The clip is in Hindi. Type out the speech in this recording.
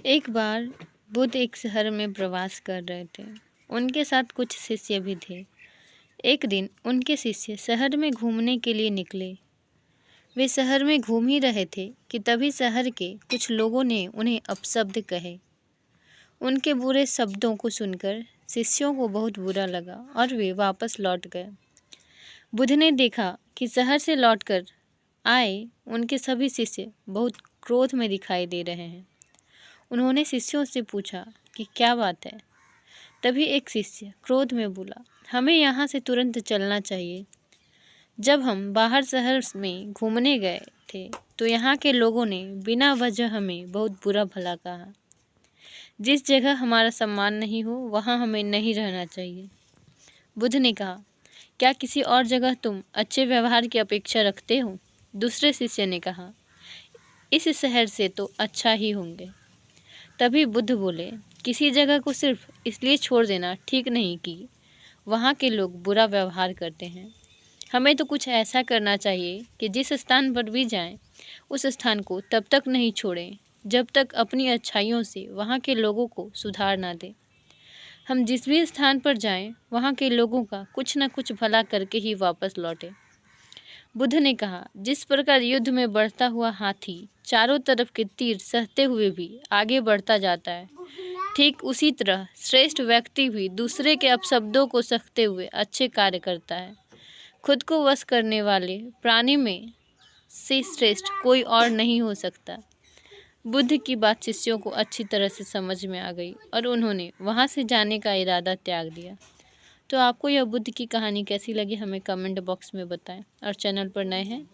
एक बार बुद्ध एक शहर में प्रवास कर रहे थे। उनके साथ कुछ शिष्य भी थे। एक दिन उनके शिष्य शहर में घूमने के लिए निकले। वे शहर में घूम ही रहे थे कि तभी शहर के कुछ लोगों ने उन्हें अपशब्द कहे। उनके बुरे शब्दों को सुनकर शिष्यों को बहुत बुरा लगा और वे वापस लौट गए। बुद्ध ने देखा कि शहर से लौटकर आए उनके सभी शिष्य बहुत क्रोध में दिखाई दे रहे हैं। उन्होंने शिष्यों से पूछा कि क्या बात है। तभी एक शिष्य क्रोध में बोला, हमें यहाँ से तुरंत चलना चाहिए। जब हम बाहर शहर में घूमने गए थे तो यहाँ के लोगों ने बिना वजह हमें बहुत बुरा भला कहा। जिस जगह हमारा सम्मान नहीं हो वहाँ हमें नहीं रहना चाहिए। बुद्ध ने कहा, क्या किसी और जगह तुम अच्छे व्यवहार की अपेक्षा रखते हो? दूसरे शिष्य ने कहा, इस शहर से तो अच्छा ही होंगे। तभी बुद्ध बोले, किसी जगह को सिर्फ इसलिए छोड़ देना ठीक नहीं कि वहाँ के लोग बुरा व्यवहार करते हैं। हमें तो कुछ ऐसा करना चाहिए कि जिस स्थान पर भी जाएं, उस स्थान को तब तक नहीं छोड़ें जब तक अपनी अच्छाइयों से वहाँ के लोगों को सुधार ना दें। हम जिस भी स्थान पर जाएं, वहाँ के लोगों का कुछ न कुछ भला करके ही वापस लौटें। बुद्ध ने कहा, जिस प्रकार युद्ध में बढ़ता हुआ हाथी चारों तरफ के तीर सहते हुए भी आगे बढ़ता जाता है, ठीक उसी तरह श्रेष्ठ व्यक्ति भी दूसरे के अपशब्दों को सहते हुए अच्छे कार्य करता है। खुद को वश करने वाले प्राणी में से श्रेष्ठ कोई और नहीं हो सकता। बुद्ध की बात शिष्यों को अच्छी तरह से समझ में आ गई और उन्होंने वहाँ से जाने का इरादा त्याग दिया। तो आपको यह बुद्ध की कहानी कैसी लगी हमें कमेंट बॉक्स में बताएं और चैनल पर नए हैं